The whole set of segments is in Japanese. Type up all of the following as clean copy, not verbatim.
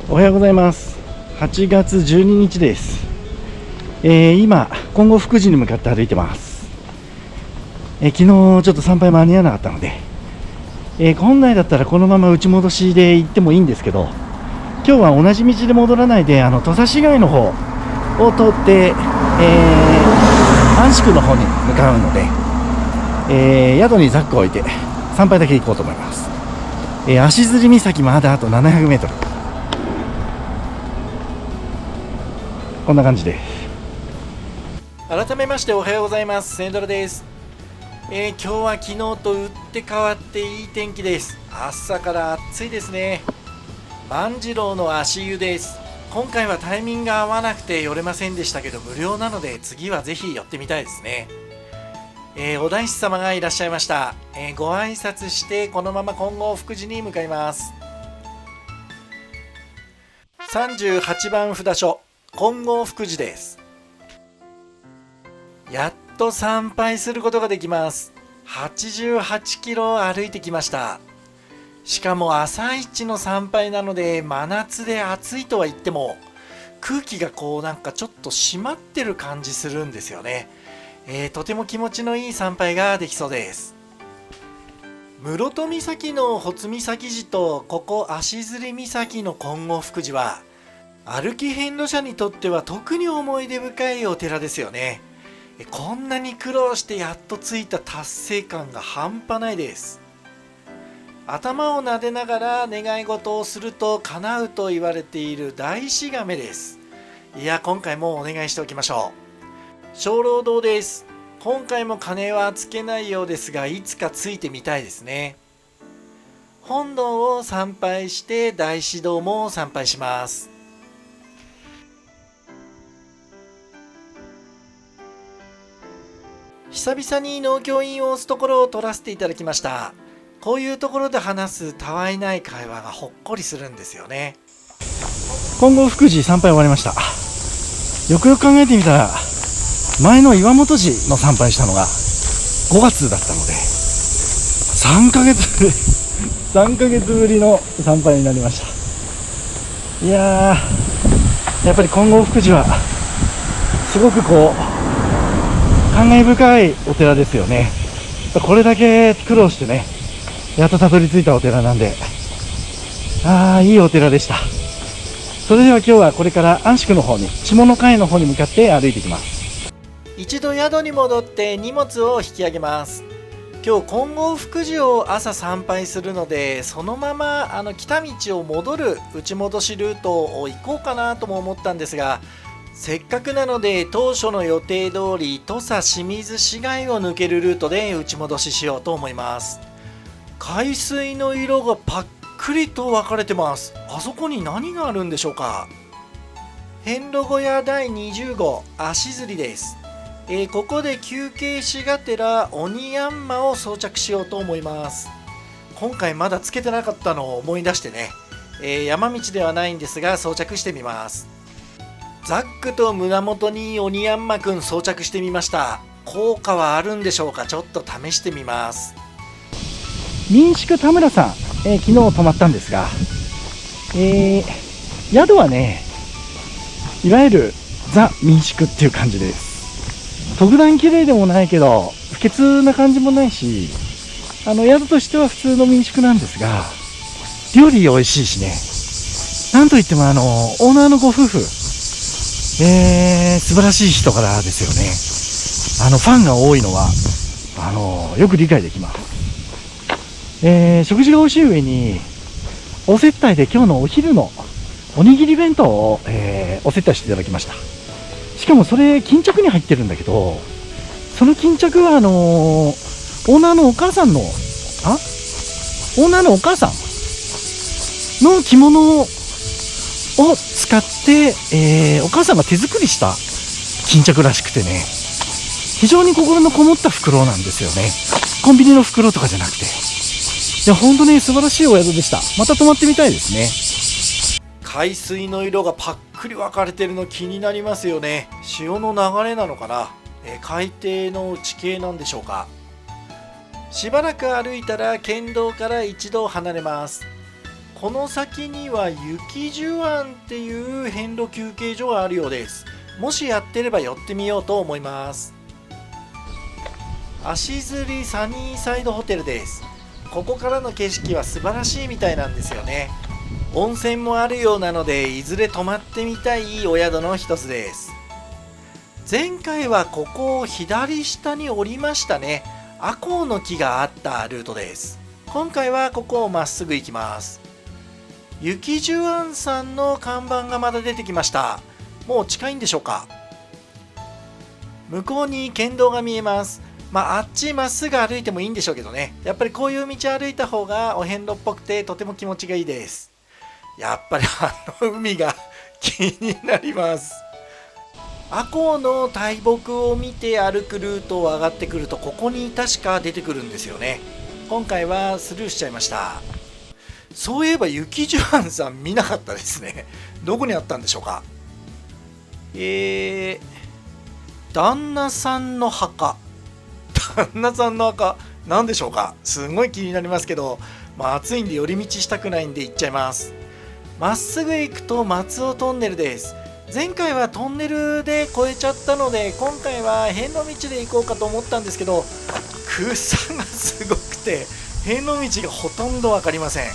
おはようございます。8月12日です。今、金剛福寺に向かって歩いてます。昨日ちょっと参拝間に合わなかったので、本来だったらこのまま内戻しで行ってもいいんですけど、今日は同じ道で戻らないで土佐市街の方を通って、安宿の方に向かうので、宿にザックを置いて参拝だけ行こうと思います。足摺岬まだあと700メートル、こんな感じで。改めましておはようございます。センドラです。今日は昨日と打って変わっていい天気です。朝から暑いですね。万次郎の足湯です。今回はタイミングが合わなくて寄れませんでしたけど、無料なので次はぜひ寄ってみたいですね。お大師様がいらっしゃいました。ご挨拶してこのまま金剛福寺に向かいます。38番札所金剛福寺です。やっと参拝することができます。88キロ歩いてきました。しかも朝一の参拝なので、真夏で暑いとは言っても空気がなんかちょっと締まってる感じするんですよね。とても気持ちのいい参拝ができそうです。室戸岬の穂積岬寺とここ足摺岬の金剛福寺は歩き遍路者にとっては特に思い出深いお寺ですよね。こんなに苦労してやっと着いた達成感が半端ないです。頭を撫でながら願い事をすると叶うと言われている大師亀です。いや、今回もお願いしておきましょう。鐘楼堂です。今回も鐘はつけないようですが、いつかついてみたいですね。本堂を参拝して大師堂も参拝します。久々に農協員を押すところを撮らせていただきました。こういうところで話すたわいない会話がほっこりするんですよね。金剛福寺参拝終わりました。よくよく考えてみたら、前の岩本寺の参拝したのが5月だったので、3ヶ月ぶりの参拝になりました。いやー、やっぱり金剛福寺はすごく感慨深いお寺ですよね。これだけ苦労してね、やっとたどり着いたお寺なんで、いいお寺でした。それでは今日はこれから安宿の方に、下の階の方に向かって歩いていきます。一度宿に戻って荷物を引き上げます。今日金剛福寺を朝参拝するので、そのまま来た道を戻る内戻しルートを行こうかなとも思ったんですが、せっかくなので当初の予定通り土佐清水市街を抜けるルートで内戻ししようと思います。海水の色がパックリと分かれてます。あそこに何があるんでしょうか。遍路小屋第20号足摺です。ここで休憩しがてら鬼ヤンマを装着しようと思います。今回まだつけてなかったのを思い出してね、山道ではないんですが装着してみます。ザックと胸元に鬼ヤンマくん装着してみました。効果はあるんでしょうか。ちょっと試してみます。民宿田村さん、昨日泊まったんですが、宿はね、いわゆるザ民宿っていう感じです。特段綺麗でもないけど不潔な感じもないし、宿としては普通の民宿なんですが、料理美味しいしね、なんといってもオーナーのご夫婦、素晴らしい人柄ですよね。ファンが多いのはよく理解できます。食事が美味しい上にお接待で今日のお昼のおにぎり弁当を、お接待していただきました。しかもそれ巾着に入ってるんだけど、その巾着はオーナーのお母さんの着物を使って、お母さんが手作りした巾着らしくてね、非常に心のこもった袋なんですよね。コンビニの袋とかじゃなくて。いや、ほんとね、素晴らしいお宿でした。また泊まってみたいですね。海水の色がパックリ分かれてるの気になりますよね。潮の流れなのかな、海底の地形なんでしょうか。しばらく歩いたら県道から一度離れます。この先には雪樹庵っていう遍路休憩所があるようです。もしやってれば寄ってみようと思います。足摺サニーサイドホテルです。ここからの景色は素晴らしいみたいなんですよね。温泉もあるようなので、いずれ泊まってみたいお宿の一つです。前回はここを左下に降りましたね。アコウの木があったルートです。今回はここをまっすぐ行きます。雪樹庵さんの看板がまた出てきました。もう近いんでしょうか。向こうに県道が見えます。あっちまっすぐ歩いてもいいんでしょうけどね。やっぱりこういう道歩いた方がお遍路っぽくてとても気持ちがいいです。やっぱり海が気になります。アコウの大木を見て歩くルートを上がってくると、ここに確か出てくるんですよね。今回はスルーしちゃいました。そういえば雪樹庵さん見なかったですね。どこにあったんでしょうか。旦那さんの墓。旦那さんの墓何でしょうか。すごい気になりますけど、暑いんで寄り道したくないんで行っちゃいます。まっすぐ行くと松尾トンネルです。前回はトンネルで越えちゃったので、今回は遍路道で行こうかと思ったんですけど、草がすごくて遍路道がほとんど分かりません。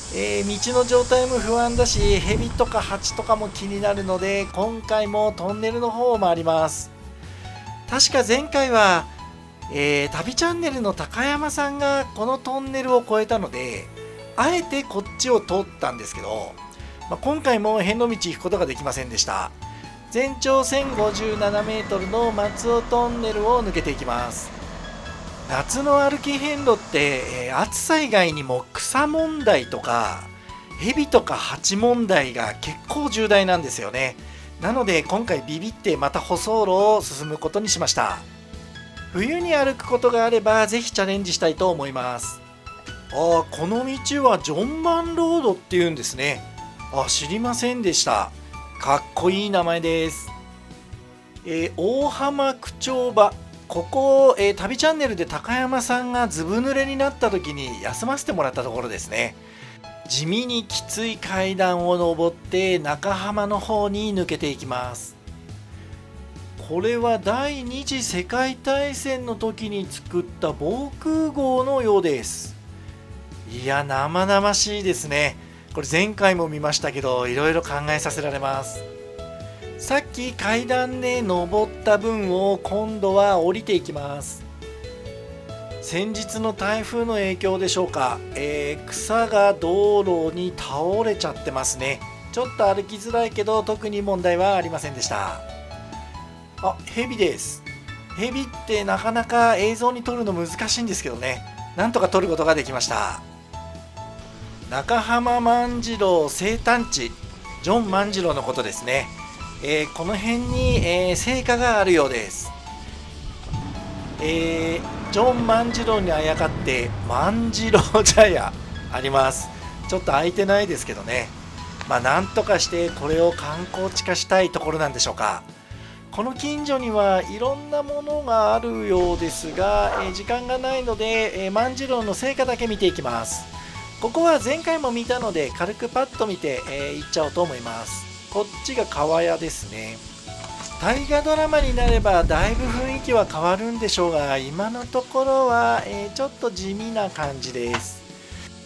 道の状態も不安だし、蛇とか蜂とかも気になるので、今回もトンネルの方を回ります。確か前回は、旅チャンネルの高山さんがこのトンネルを越えたので、あえてこっちを通ったんですけど、今回も遍路道行くことができませんでした。全長1057メートルの松尾トンネルを抜けていきます。夏の歩き遍路って、暑さ以外にも草問題とか蛇とか蜂問題が結構重大なんですよね。なので今回ビビってまた舗装路を進むことにしました。冬に歩くことがあればぜひチャレンジしたいと思います。この道はジョンバンロードっていうんですね。知りませんでした。かっこいい名前です。大浜区長場。ここ、旅チャンネルで高山さんがずぶ濡れになった時に休ませてもらったところですね。地味にきつい階段を登って中浜の方に抜けていきます。これは第二次世界大戦の時に作った防空壕のようです。いや、生々しいですね。これ前回も見ましたけど、いろいろ考えさせられます。さっき階段で登った分を今度は降りていきます。先日の台風の影響でしょうか、草が道路に倒れちゃってますね。ちょっと歩きづらいけど特に問題はありませんでした。蛇です。蛇ってなかなか映像に撮るの難しいんですけどね、なんとか撮ることができました。中浜万次郎生誕地、ジョン万次郎のことですね。この辺に、聖火があるようです。ジョン万次郎にあやかって万次郎茶屋あります。ちょっと空いてないですけどね。なんとかしてこれを観光地化したいところなんでしょうか。この近所にはいろんなものがあるようですが、時間がないので、万次郎の聖火だけ見ていきます。ここは前回も見たので軽くパッと見て、行っちゃおうと思います。こっちが川屋ですね。大河ドラマになればだいぶ雰囲気は変わるんでしょうが、今のところは、ちょっと地味な感じです。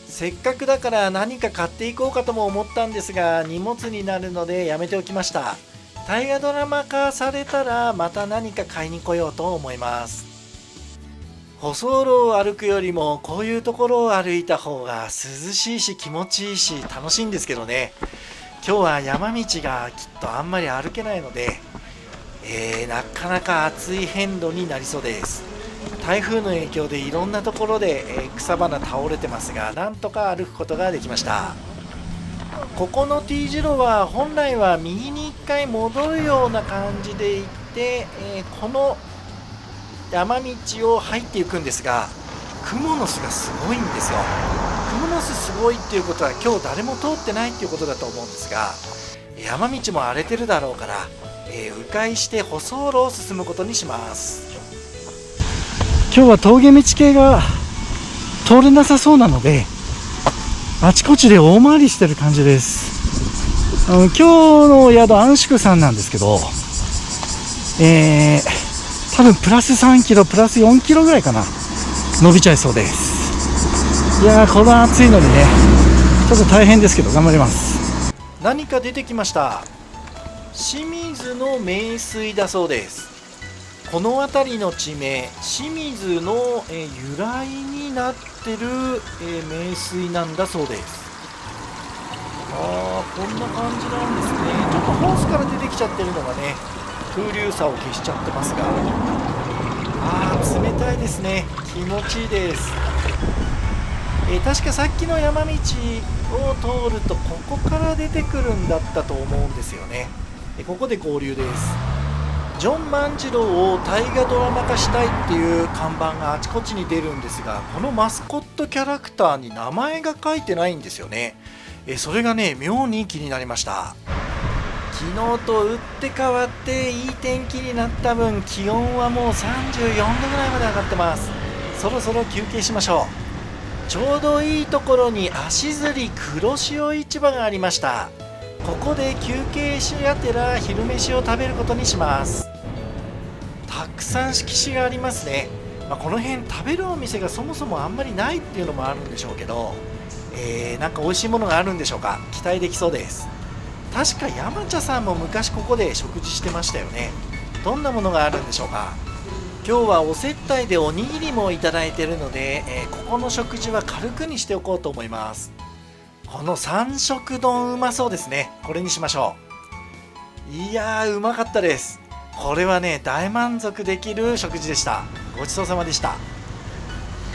せっかくだから何か買っていこうかとも思ったんですが、荷物になるのでやめておきました。大河ドラマ化されたらまた何か買いに来ようと思います。舗装路を歩くよりもこういうところを歩いた方が涼しいし気持ちいいし楽しいんですけどね。今日は山道がきっとあんまり歩けないので、なかなか暑い遍路になりそうです。台風の影響でいろんなところで、草花倒れてますが、なんとか歩くことができました。ここの T 字路は本来は右に1回戻るような感じで行って、この山道を入っていくんですが、クモの巣がすごいんですよ。クモの巣すごいっていうことは今日誰も通ってないっていうことだと思うんですが、山道も荒れてるだろうから、迂回して舗装路を進むことにします。今日は峠道系が通れなさそうなので、あちこちで大回りしてる感じです。今日の宿安宿さんなんですけど、多分プラス3キロプラス4キロぐらいかな、伸びちゃいそうです。いやー、この暑いのにね、ちょっと大変ですけど頑張ります。何か出てきました。清水の名水だそうです。この辺りの地名、清水の、由来になってる、名水なんだそうです。こんな感じなんですね。ちょっとホースから出てきちゃってるのがね、風流さを消しちゃってますが、冷たいですね。気持ちいいです。確かさっきの山道を通るとここから出てくるんだったと思うんですよね。ここで合流です。ジョン万次郎を大河ドラマ化したいっていう看板があちこちに出るんですが、このマスコットキャラクターに名前が書いてないんですよね。それがね、妙に気になりました。昨日と打って変わっていい天気になった分、気温はもう34度ぐらいまで上がってます。そろそろ休憩しましょう。ちょうどいいところに足摺黒潮市場がありました。ここで休憩しがてら昼飯を食べることにします。たくさん色紙がありますね。この辺食べるお店がそもそもあんまりないっていうのもあるんでしょうけど、なんか美味しいものがあるんでしょうか。期待できそうです。確か山茶さんも昔ここで食事してましたよね。どんなものがあるんでしょうか。今日はお接待でおにぎりもいただいているので、ここの食事は軽くにしておこうと思います。この三色丼うまそうですね。これにしましょう。いやー、うまかったです。これはね、大満足できる食事でした。ごちそうさまでした。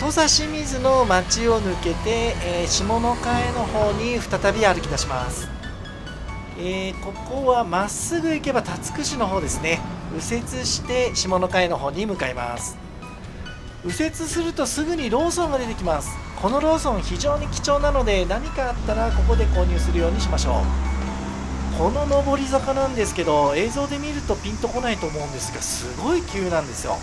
土佐清水の町を抜けて、下の階の方に再び歩き出します。ここはまっすぐ行けば辰串の方ですね。右折して下の階の方に向かいます。右折するとすぐにローソンが出てきます。このローソン非常に貴重なので、何かあったらここで購入するようにしましょう。この上り坂なんですけど、映像で見るとピンとこないと思うんですが、すごい急なんですよ。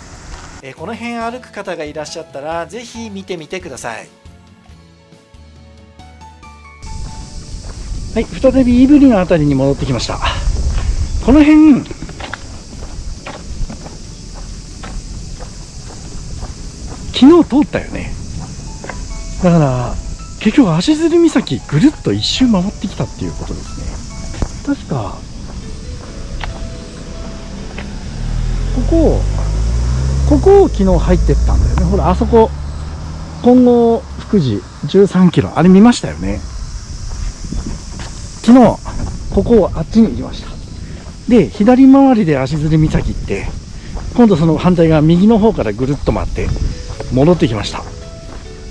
この辺歩く方がいらっしゃったらぜひ見てみてください。はい、再びイブリの辺りに戻ってきました。この辺昨日通ったよね。だから結局足摺岬ぐるっと一周回ってきたっていうことですね。確かここを昨日入ってったんだよね。ほら、あそこ金剛福寺13キロ、あれ見ましたよね。昨日ここをあっちに行きました。で、左回りで足摺岬行って、今度その反対側右の方からぐるっと回って戻ってきました。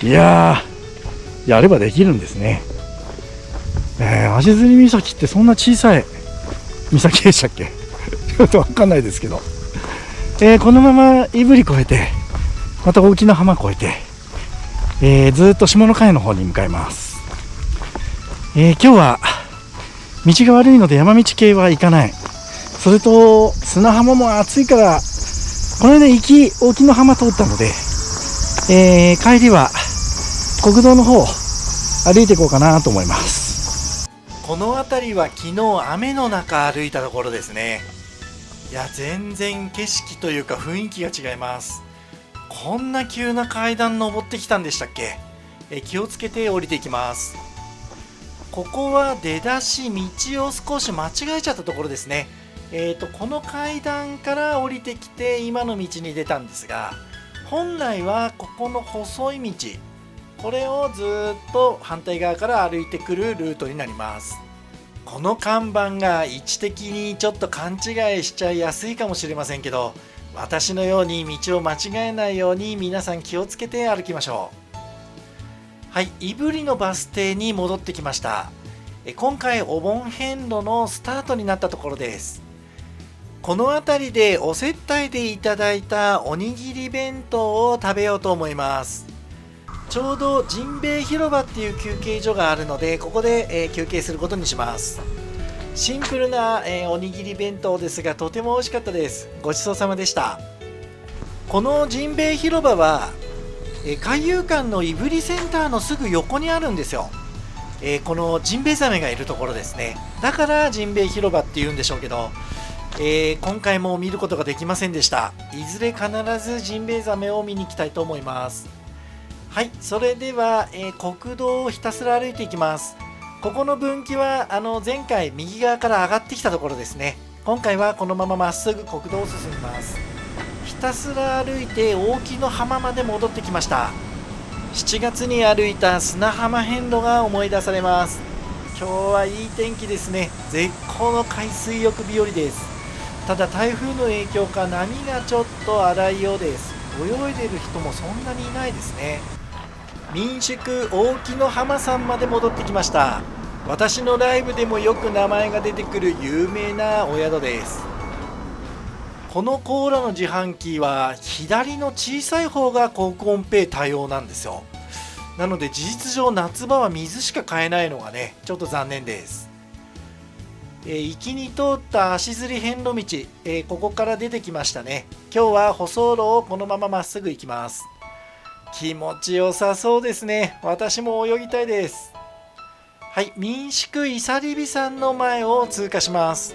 いやー、やればできるんですね。足摺岬ってそんな小さい岬でしたっけちょっとわかんないですけど、このまま胆振越えてまた大きな浜越えて、ずっと下の階の方に向かいます。今日は道が悪いので山道系は行かない。それと砂浜も暑いから、この間行き大きな浜通ったので、帰りは国道の方歩いていこうかなと思います。この辺りは昨日雨の中歩いたところですね。いや、全然景色というか雰囲気が違います。こんな急な階段登ってきたんでしたっけ。気をつけて降りていきます。ここは出だし道を少し間違えちゃったところですね。この階段から降りてきて今の道に出たんですが、本来はここの細い道、これをずっと反対側から歩いてくるルートになります。この看板が位置的にちょっと勘違いしちゃいやすいかもしれませんけど、私のように道を間違えないように皆さん気をつけて歩きましょう。はい、胆振のバス停に戻ってきました。今回お盆遍路のスタートになったところです。この辺りでお接待でいただいたおにぎり弁当を食べようと思います。ちょうどジンベエ広場っていう休憩所があるので、ここで、休憩することにします。シンプルな、おにぎり弁当ですが、とても美味しかったです。ごちそうさまでした。このジンベエ広場は海遊館のいぶりセンターのすぐ横にあるんですよ。このジンベエザメがいるところですね。だからジンベエ広場っていうんでしょうけど、今回も見ることができませんでした。いずれ必ずジンベエザメを見に行きたいと思います。はい、それでは、国道をひたすら歩いていきます。ここの分岐は前回右側から上がってきたところですね。今回はこのまままっすぐ国道を進みます。ひたすら歩いて大木の浜まで戻ってきました。7月に歩いた砂浜遍路が思い出されます。今日はいい天気ですね。絶好の海水浴日和です。ただ台風の影響か波がちょっと荒いようです。泳いでる人もそんなにいないですね。民宿大木の浜さんまで戻ってきました。私のライブでもよく名前が出てくる有名なお宿です。このコーラの自販機は左の小さい方がコクオンペイ対応なんですよ。なので事実上夏場は水しか買えないのがねちょっと残念です。行きに通った足摺遍路道、ここから出てきましたね。今日は舗装路をこのまままっすぐ行きます。気持ちよさそうですね。私も泳ぎたいです。はい、民宿いさりびさんの前を通過します。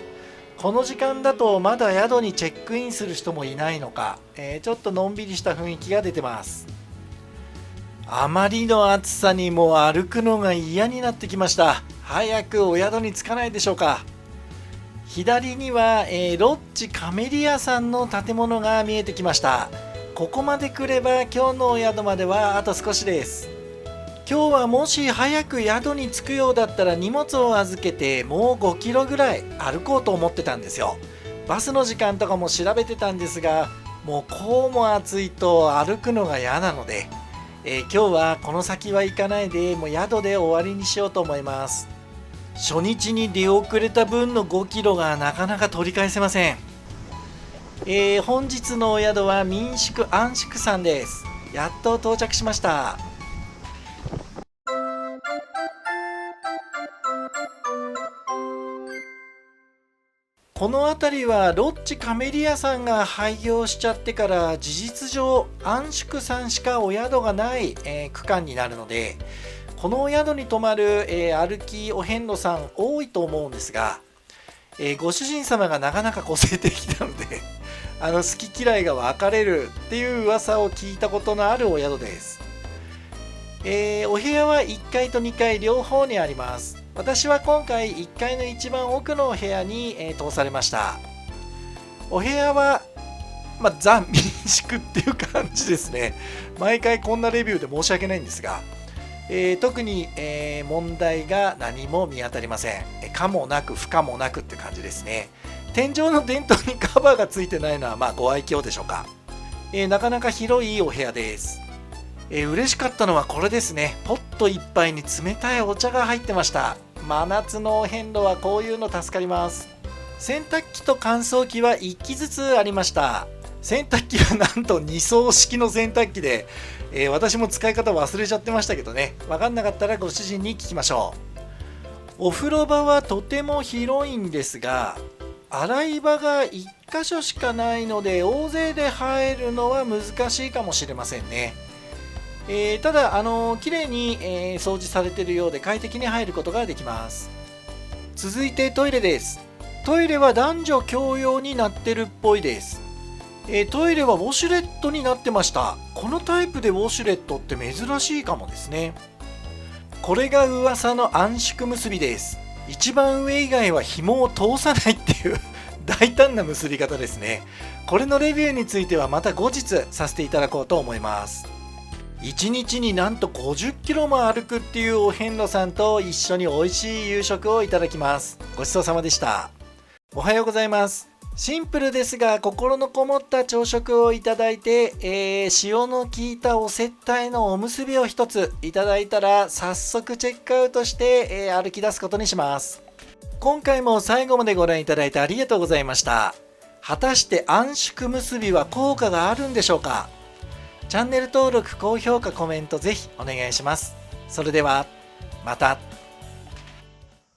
この時間だとまだ宿にチェックインする人もいないのか、ちょっとのんびりした雰囲気が出てます。あまりの暑さにもう歩くのが嫌になってきました。早くお宿に着かないでしょうか。左には、ロッジカメリアさんの建物が見えてきました。ここまで来れば今日のお宿まではあと少しです。今日はもし早く宿に着くようだったら荷物を預けてもう5キロぐらい歩こうと思ってたんですよ。バスの時間とかも調べてたんですが、もうこうも暑いと歩くのが嫌なので、今日はこの先は行かないでもう宿で終わりにしようと思います。初日に出遅れた分の5キロがなかなか取り返せません。本日のお宿は民宿安宿さんです。やっと到着しました。この辺りはロッジカメリアさんが廃業しちゃってから事実上安宿さんしかお宿がない、区間になるので、このお宿に泊まる、歩きお遍路さん多いと思うんですが、ご主人様がなかなか個性的なので好き嫌いが分かれるっていう噂を聞いたことのあるお宿です。お部屋は1階と2階両方にあります。私は今回1階の一番奥のお部屋に、通されました。お部屋は、ザ民宿っていう感じですね。毎回こんなレビューで申し訳ないんですが、特に、問題が何も見当たりません。可もなく不可もなくって感じですね。天井の電灯にカバーがついてないのはご愛嬌でしょうか。なかなか広いお部屋です。嬉しかったのはこれですね。ポット一杯に冷たいお茶が入ってました。真夏のお遍路はこういうの助かります。洗濯機と乾燥機は1機ずつありました。洗濯機はなんと2層式の洗濯機で、私も使い方忘れちゃってましたけどね、分かんなかったらご主人に聞きましょう。お風呂場はとても広いんですが、洗い場が1箇所しかないので大勢で入るのは難しいかもしれませんね。ただ綺麗に、掃除されているようで快適に入ることができます。続いてトイレです。トイレは男女共用になってるっぽいです。トイレはウォシュレットになってました。このタイプでウォシュレットって珍しいかもですね。これが噂の安宿結びです。一番上以外は紐を通さないっていう大胆な結び方ですね。これのレビューについてはまた後日させていただこうと思います。1日になんと50キロも歩くっていうお遍路さんと一緒に美味しい夕食をいただきます。ごちそうさまでした。おはようございます。シンプルですが心のこもった朝食をいただいて、塩の効いたお接待のおむすびを一ついただいたら早速チェックアウトして、歩き出すことにします。今回も最後までご覧いただいてありがとうございました。果たして安宿結びは効果があるんでしょうか。チャンネル登録、高評価、コメントぜひお願いします。それではまた。